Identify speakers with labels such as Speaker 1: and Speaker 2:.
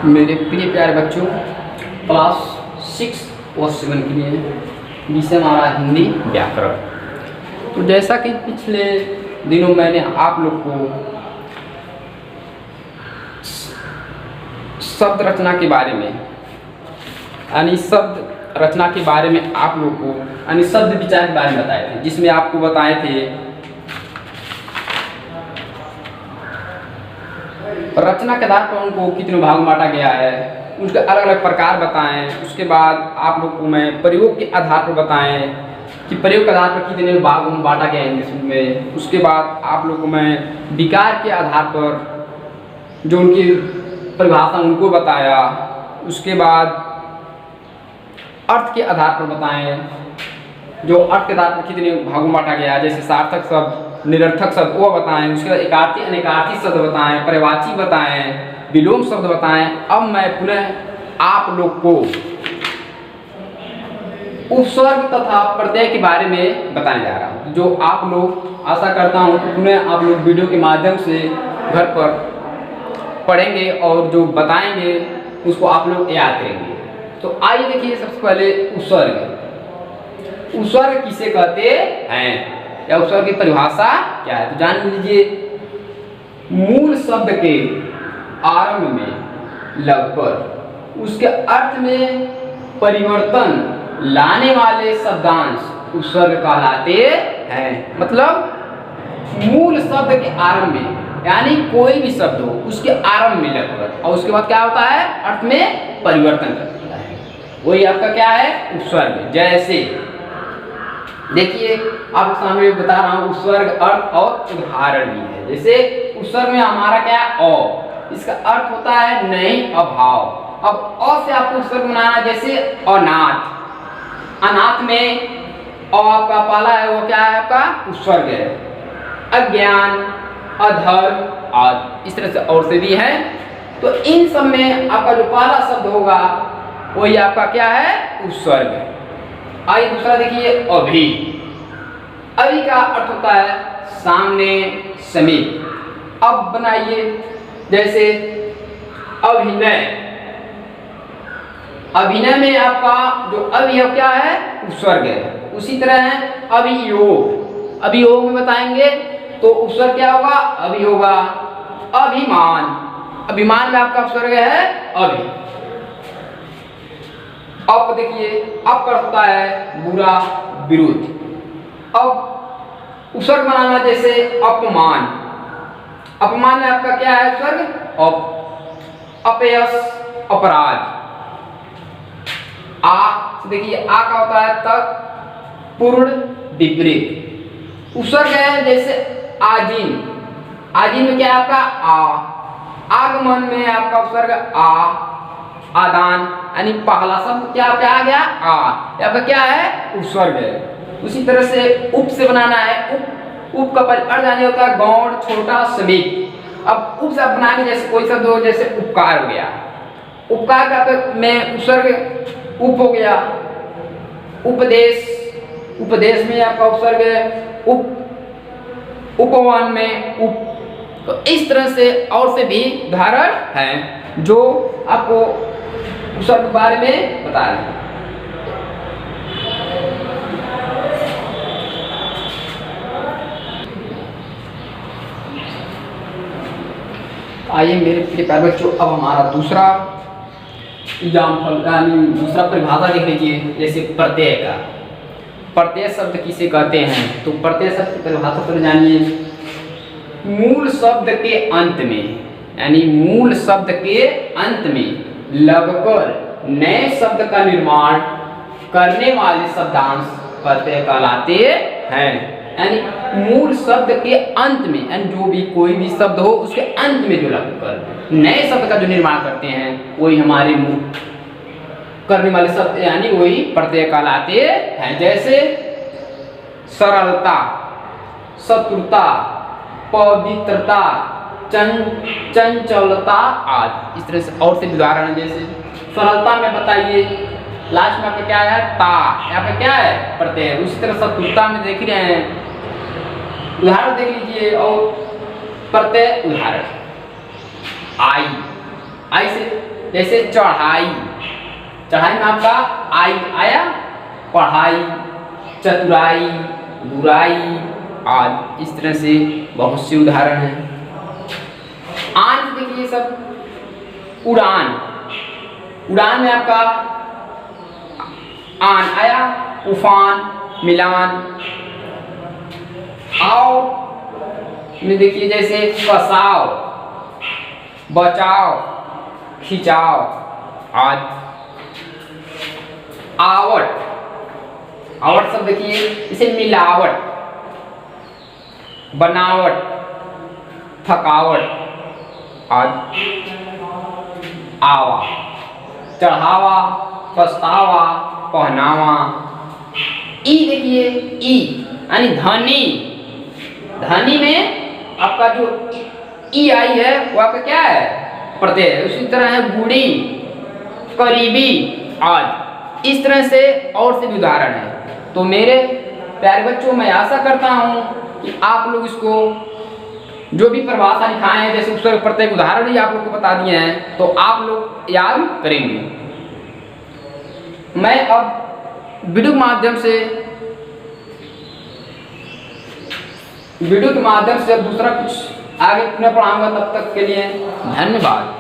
Speaker 1: मेरे प्रिय प्यारे बच्चों, क्लास 6 और 7 के लिए विषय हमारा हिंदी व्याकरण। तो जैसा कि पिछले दिनों मैंने आप लोग को शब्द रचना के बारे में यानी शब्द रचना के बारे में आप लोग को यानी शब्द विचार के बारे में बताए थे, जिसमें आपको बताए थे रचना के आधार पर उनको कितने भाग में बांटा गया है, उसके अलग अलग प्रकार बताएं। उसके बाद आप लोग को मैं प्रयोग के आधार पर बताएं कि प्रयोग के आधार पर कितने भागों में बांटा गया है इंग्लिश में। उसके बाद आप लोग को मैं विकार के आधार पर जो उनकी परिभाषा उनको बताया। उसके बाद अर्थ के आधार पर बताएं, जो अर्थ के आधार पर कितने भागों में बांटा गया है, जैसे सार्थक शब्द, निरर्थक शब्द वो बताएं। उसके बाद एकार्थी अनेकार्थी शब्द बताएं, पर्यायवाची बताएं, विलोम शब्द बताएं। अब मैं पुनः आप लोग को उपसर्ग तथा प्रत्यय के बारे में बताने जा रहा हूँ, जो आप लोग आशा करता हूँ कि पुनः आप लोग वीडियो के माध्यम से घर पर पढ़ेंगे और जो बताएंगे उसको आप लोग याद करेंगे। तो आइए देखिए, सबसे पहले उपसर्ग। उपसर्ग किसे कहते हैं या उपसर्ग की परिभाषा क्या है, तो जान लीजिए। मूल शब्द के आरंभ में लगकर उसके अर्थ में परिवर्तन लाने वाले शब्दांश उपसर्ग कहलाते हैं। मतलब मूल शब्द के आरंभ में, यानी कोई भी शब्द हो उसके आरंभ में लगकर और उसके बाद क्या होता है, अर्थ में परिवर्तन करता है, वही आपका क्या है, उपसर्ग। जैसे देखिए, आपके सामने बता रहा हूँ उपसर्ग अर्थ और उदाहरण भी है। जैसे उपसर्ग में हमारा क्या है, अ, इसका अर्थ होता है नहीं, अभाव। अब अ से आपको उपसर्ग बनाना, जैसे अनाथ। अनाथ में अ आपका पहला है, वो क्या है, आपका उपसर्ग है। अज्ञान, अधर्म आदि, इस तरह से और से भी है। तो इन सब में आपका जो पहला शब्द होगा वही आपका क्या है, उपसर्ग है। आइए दूसरा देखिए, अभी। अभी का अर्थ होता है सामने, समीप। अब बनाइए, जैसे अभिनय। अभिनय में आपका जो अवयव क्या है, उपसर्ग है। उसी तरह है अभियोग। अभियोग में बताएंगे तो उपसर्ग क्या होगा, अभी होगा। अभिमान, अभिमान में आपका उपसर्ग है अभी। अब देखिए, अब का होता है बुरा, विरुद्ध। अब उपसर्ग बनाना, जैसे अपमान। अपमान में आपका क्या है उपसर्ग, अपयश, अपराध। देखिए, आ का होता है तक, पूर्ण, विपरीत। उपसर्ग है जैसे आजीन। आजीन में क्या है आपका आ। आगमन में आपका उपसर्ग आ। आदान, यानी पहला शब्द क्या आ गया, आ, आपका क्या है, उपसर्ग है। उसी तरह से उप से बनाना है। उप का अर्थ जाने होता है गौण, छोटा, समीप। अब उप से बनाएंगे, जैसे कोई शब्द हो, जैसे उपकार हो गया। उपकार का में उपसर्ग उप हो गया। उपदेश, उपदेश में आपका उपसर्ग है उपवन में उप। तो इस तरह से और से भी उदाहरण हैं जो आपको उपसर्ग के बारे में बता रहे हैं। आइए मेरे प्रिय प्यारे बच्चों, अब हमारा दूसरा एग्जाम्पल यानी दूसरा परिभाषा देख लीजिए। जैसे प्रत्यय का। प्रत्यय शब्द किसे कहते हैं, तो प्रत्यय शब्द की परिभाषा पर जानिए। मूल शब्द के अंत में, यानी मूल शब्द के अंत में लगकर नए शब्द का निर्माण करने वाले शब्दांश प्रत्यय कहलाते हैं। यानी मूल शब्द के अंत में, यानी जो भी कोई भी शब्द हो उसके अंत में जो लगकर नए शब्द का जो निर्माण करते हैं वही हमारे करने वाले शब्द यानी वही प्रत्यय कहलाते हैं। जैसे सरलता, शत्रुता, पवित्रता, चंचलता आदि, इस तरह से और से उदाहरण। जैसे सरलता में बताइए, लास्ट में आपका क्या है, ता, यहाँ पे क्या है, प्रत्यय। उसी तरह शत्रुता में देख रहे हैं, उदाहरण देख लीजिए। और प्रत्यय उदाहरण आई, आई से जैसे चढ़ाई, चढ़ाई में आपका आई आया, पढ़ाई, चतुराई, बुराई आदि। इस तरह से बहुत से उदाहरण हैं। आन देखिए सब उड़ान, उड़ान में आपका आन आया, उफान, मिलान। आओ में देखिए जैसे फसाओ, बचाओ, खिंचाओ आदि। आवट, आवट सब देखिए जैसे मिलावट, बनावट, थकावट आदि। आवा, चढ़ावा, पछतावा, पहनावा। ई देखिए ई यानी धनी, धनी में आपका जो ई आई है वो आपका क्या है, प्रत्यय है। उसी तरह है बूढ़ी, करीबी आदि। इस तरह से और से भी उदाहरण है। तो मेरे प्यारे बच्चों, मैं आशा करता हूँ कि आप लोग इसको जो भी परिभाषा लिखाए हैं, जैसे उसका प्रत्येक उदाहरण ही आप लोग को बता दिए हैं, तो आप लोग याद करेंगे। मैं अब वीडियो के माध्यम से अब दूसरा कुछ आगे पुनः पढ़ाऊंगा। तब तक के लिए धन्यवाद।